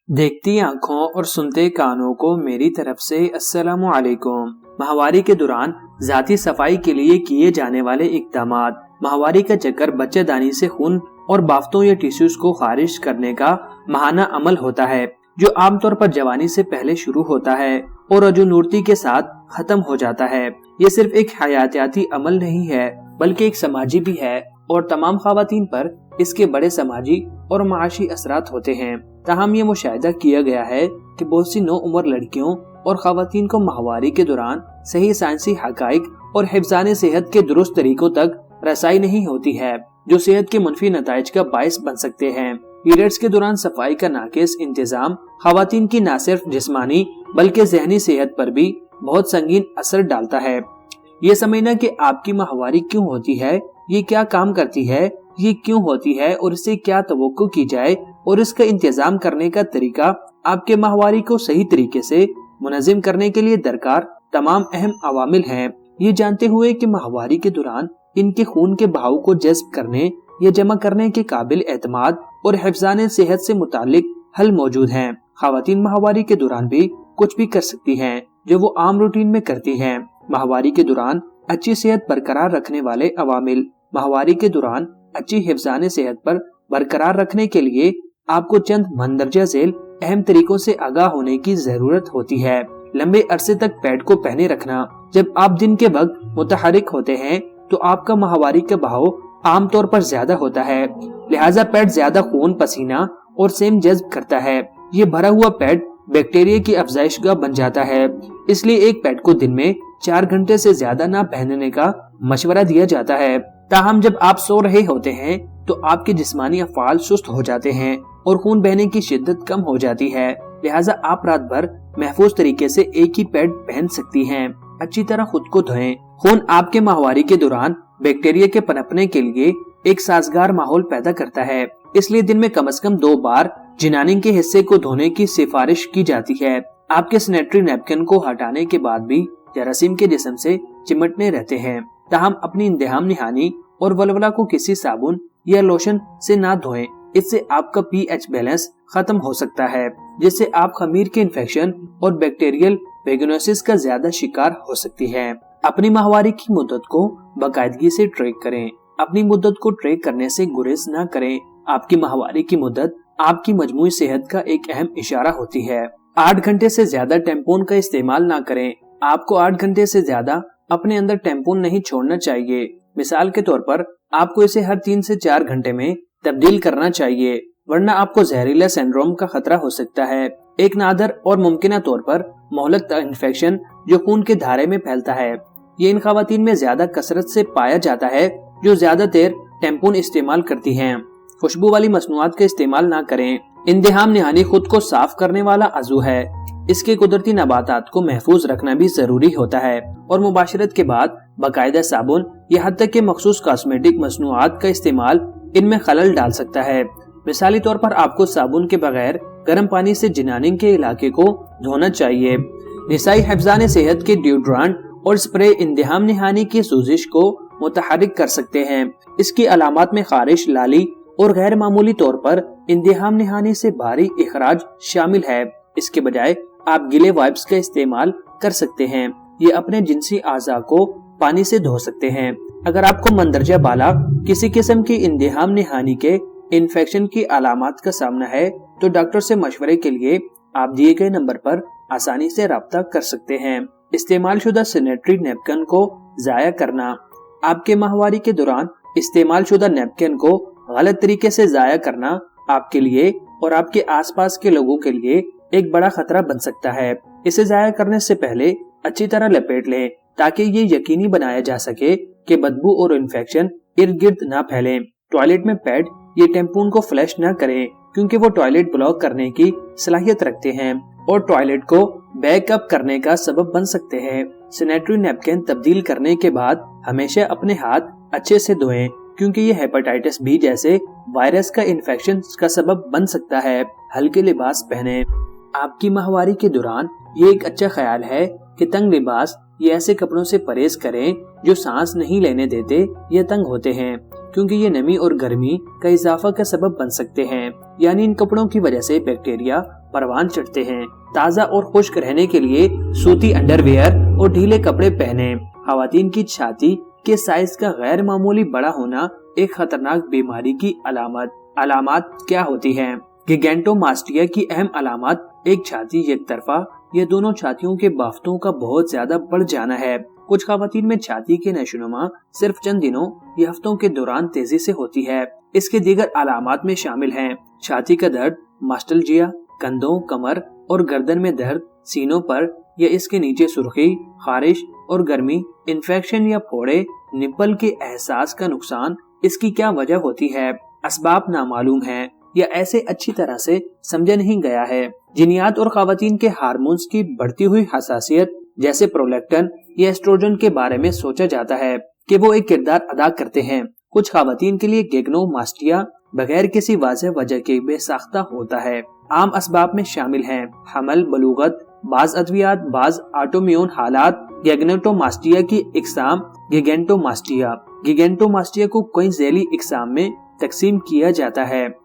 देखती आंखों और सुनते कानों को मेरी तरफ से अस्सलामु अलैकुम। माहवारी के दौरान जाती सफाई के लिए किए जाने वाले इक़दामात। माहवारी का चक्कर बच्चेदानी से खून और बाफ्तों या टिश्यूज को खारिज करने का माहाना अमल होता है, जो आमतौर पर जवानी से पहले शुरू होता है और रजूनूरती के साथ खत्म हो जाता है। ये सिर्फ एक हयातियाती अमल नहीं है, बल्कि एक समाजी भी है और तमाम ख़वातीन पर इसके बड़े समाजी और माशी असरात होते हैं। ताहम ये मुशाहिदा किया गया है कि बहुत सी नौ उम्र लड़कियों और ख़वातीन को माहवारी के दौरान सही साइंसी हकाइक और हिफ्ज़ाने सेहत के दुरुस्त तरीकों तक रसाई नहीं होती है, जो सेहत के मुनफी नताइज का बाइस बन सकते हैं। पीरियड्स के दौरान सफाई का नाकिस इंतजाम ख़वातीन की न सिर्फ जिस्मानी बल्कि ज़हनी सेहत पर भी बहुत संगीन असर डालता है। ये समझना कि आपकी माहवारी क्यों होती है, ये क्या काम करती है, ये क्यों होती है और इससे क्या तवक्को की जाए और इसका इंतजाम करने का तरीका आपके माहवारी को सही तरीके से मुनज़्ज़म करने के लिए दरकार तमाम अहम अवामिल हैं। ये जानते हुए कि माहवारी के दौरान इनके खून के बहाव को जज़्ब करने या जमा करने के काबिल एतमाद और हिफ्ज़ाने सेहत से मुतालिक हल मौजूद हैं। ख़वातीन माहवारी के दौरान भी कुछ भी कर सकती हैं जो वो आम रूटीन में करती हैं। माहवारी के दौरान अच्छी सेहत बरकरार रखने वाले अवामिल। माहवारी के दौरान अच्छी हिफ्ज़ाने सेहत पर बरकरार रखने के लिए आपको चंद मंदरजा झेल अहम तरीकों से आगाह होने की जरूरत होती है। लंबे अरसे तक पैड को पहने रखना। जब आप दिन के वक्त मुतहरिक होते हैं तो आपका माहवारी का बहाव आमतौर पर ज्यादा होता है, लिहाजा पैड ज्यादा खून, पसीना और सेम जज्ब करता है। ये भरा हुआ पैड बैक्टीरिया की अफजाइशगाह बन जाता है, इसलिए एक पैड को दिन में 4 घंटे से ज्यादा ना पहनने का मशवरा दिया जाता है। ताहम जब आप सो रहे होते हैं तो आपके जिस्मानी अफ़आल सुस्त हो जाते हैं और खून बहने की शिद्दत कम हो जाती है, लिहाजा आप रात भर महफूज तरीके से एक ही पैड पहन सकती हैं। अच्छी तरह खुद को धोएं। खून आपके माहवारी के दौरान बैक्टीरिया के पनपने के लिए एक साजगार माहौल पैदा करता है, इसलिए दिन में कम से कम 2 बार जिनानी के हिस्से को धोने की सिफारिश की जाती है। आपके सैनिटरी नैपकिन को हटाने के बाद भी जरासीम के जिस्म से चिमटने रहते हैं। ताहम अपनी इंतहाम निहानी और वलवला को किसी साबुन या लोशन से ना धोएं, इससे आपका पीएच बैलेंस खत्म हो सकता है, जिससे आप खमीर के इन्फेक्शन और बैक्टीरियल वेगनोसिस का ज्यादा शिकार हो सकती है। अपनी माहवारी की मुद्दत को बाकायदगी से ट्रैक करें। अपनी मुद्दत को ट्रैक करने से गुरेज न करें। आपकी माहवारी की मुद्दत आपकी मजमूई सेहत का एक अहम इशारा होती है। 8 घंटे से ज्यादा टैम्पून का इस्तेमाल ना करें। आपको 8 घंटे से ज्यादा अपने अंदर टैम्पून नहीं छोड़ना चाहिए। मिसाल के तौर पर आपको इसे हर 3 से 4 घंटे में तब्दील करना चाहिए, वरना आपको जहरीला सिंड्रोम का खतरा हो सकता है, एक नादर और मुमकिना तौर पर मोहलक इन्फेक्शन जो खून के धारे में फैलता है। ये इन खवातीन में ज्यादा कसरत से पाया जाता है जो ज्यादा देर टैम्पून इस्तेमाल करती हैं। खुशबू वाली मसनूआत का इस्तेमाल ना करें। इंतहाम निहानी खुद को साफ करने वाला अज़ू है, इसके कुदरती नबातात को महफूज रखना भी जरूरी होता है और मुबाशरत के बाद बाकायदा साबुन यहाँ तक के मखसूस कॉस्मेटिक मसनूआत का इस्तेमाल इनमें खलल डाल सकता है। मिसाली तौर पर आपको साबुन के बगैर गर्म पानी से जिनानी के इलाके को धोना चाहिए। निसाई हिफ्ज़ाने सेहत के डिओड्रेंट और स्प्रे इंतहाम निहानी की सूजिश को मुतहरिक कर सकते हैं। इसकी अलामात में खारिश, लाली और गैर मामूली तौर पर इंतहाम निहानी से भारी इखराज शामिल है। इसके बजाय आप गिले वाइप्स का इस्तेमाल कर सकते हैं। ये अपने जिनसी आज़ा को पानी से धो सकते हैं। अगर आपको मंदरजा बाला किसी किस्म की इंतहाम निहानी के इन्फेक्शन की अलामात का सामना है तो डॉक्टर से मशवरे के लिए आप दिए गए नंबर पर आसानी से राब्ता कर सकते हैं। इस्तेमाल शुदा सैनिटरी नैपकिन को जाया करना। आपके माहवारी के दौरान इस्तेमाल शुदा नैपकिन को गलत तरीके से जाया करना आपके लिए और आपके आसपास के लोगों के लिए एक बड़ा खतरा बन सकता है। इसे जाया करने से पहले अच्छी तरह लपेट लें ताकि ये यकीनी बनाया जा सके कि बदबू और इन्फेक्शन इर्द गिर्द न फैले। टॉयलेट में पैड ये टैम्पून को फ्लश न करें, क्योंकि वो टॉयलेट ब्लॉक करने की सलाहियत रखते हैं और टॉयलेट को बैकअप करने का सबब बन सकते हैं। सैनिटरी नैपकिन तब्दील करने के बाद हमेशा अपने हाथ अच्छे से धोएं, क्योंकि ये हेपेटाइटिस बी जैसे वायरस का इन्फेक्शन का सबब बन सकता है। हल्के लिबास पहने। आपकी माहवारी के दौरान ये एक अच्छा ख्याल है कि तंग लिबास ये ऐसे कपड़ों से परहेज करें जो सांस नहीं लेने देते या तंग होते हैं, क्योंकि ये नमी और गर्मी का इजाफा का सबब बन सकते हैं। यानी इन कपड़ों की वजह से बैक्टीरिया परवान चढ़ते हैं। ताज़ा और खुश्क रहने के लिए सूती अंडरवियर और ढीले कपड़े पहने। खवातीन की छाती के साइज का गैर मामूली बड़ा होना एक खतरनाक बीमारी की अलामत क्या होती हैं? गिगैंटोमास्टिया की अहम अलामत एक छाती एक तरफा या दोनों छातियों के बाफ्तों का बहुत ज्यादा बढ़ जाना है। कुछ खवातीन में छाती के नशोनुमा सिर्फ चंद दिनों या हफ्तों के दौरान तेजी से होती है। इसके दीगर अलामत में शामिल हैं छाती का दर्द, मास्टल्जिया, कंधों, कमर और गर्दन में दर्द, सीनों पर या इसके नीचे सुर्खी, खारिश और गर्मी, इन्फेक्शन या फोड़े, निप्पल के एहसास का नुकसान। इसकी क्या वजह होती है? असबाब नामालूम हैं या ऐसे अच्छी तरह से समझा नहीं गया है। जिनियात और खवातीन के हार्मोन्स की बढ़ती हुई हसासियत जैसे प्रोलैक्टिन या एस्ट्रोजन के बारे में सोचा जाता है कि वो एक किरदार अदा करते हैं। कुछ खवातीन के लिए गिगैंटोमास्टिया बगैर किसी वाज़ेह वजह के बेसाख्ता होता है। आम असबाब में शामिल हैं हमल, बलूगत, बाज अद्वियात, बाज ऑटोइम्यून हालात। गिगैंटोमास्टिया की इकसाम गिगैंटोमास्टिया को कई झैली इकसाम में तकसीम किया जाता है।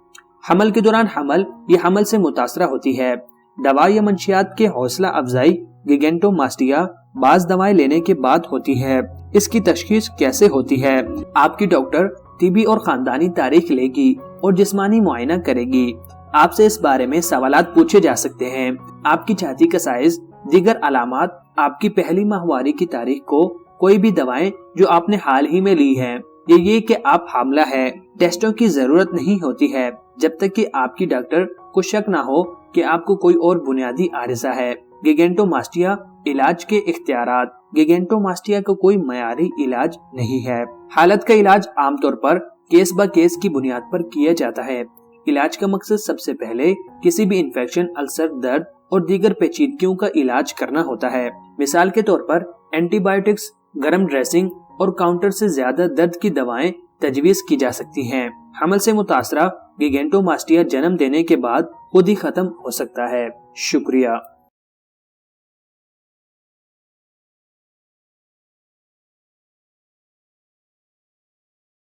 हमल के दौरान हमल या हमल से मुतासरा होती है। दवा या मंशियात के हौसला अफजाई गिगैंटोमास्टिया बाज दवाएं लेने के बाद होती है। इसकी तशखीस कैसे होती है? आपकी डॉक्टर तिबी और खानदानी तारीख लेगी और जिस्मानी मुआयना करेगी। आपसे इस बारे में सवालात पूछे जा सकते हैं। आपकी छाती का साइज, दीगर अलामत, आपकी पहली माहवारी की तारीख को, कोई भी दवाएं जो आपने हाल ही में ली हैं, ये कि आप हामला है। टेस्टों की जरूरत नहीं होती है जब तक कि आपकी डॉक्टर को शक ना हो कि आपको कोई और बुनियादी आरिज़ा है। गिगैंटोमास्टिया इलाज के इख्तियारात। गिगैंटोमास्टिया का कोई मयारी इलाज नहीं है। हालत का इलाज आमतौर पर केस ब केस की बुनियाद पर किया जाता है। इलाज का मकसद सबसे पहले किसी भी इन्फेक्शन, अल्सर, दर्द और दीगर पेचीदगियों का इलाज करना होता है। मिसाल के तौर पर एंटीबायोटिक्स, गर्म ड्रेसिंग और काउंटर से ज्यादा दर्द की दवाएं तजवीज की जा सकती हैं। हमल से मुतासरा गिगैंटोमास्टिया जन्म देने के बाद खुद ही खत्म हो सकता है। शुक्रिया।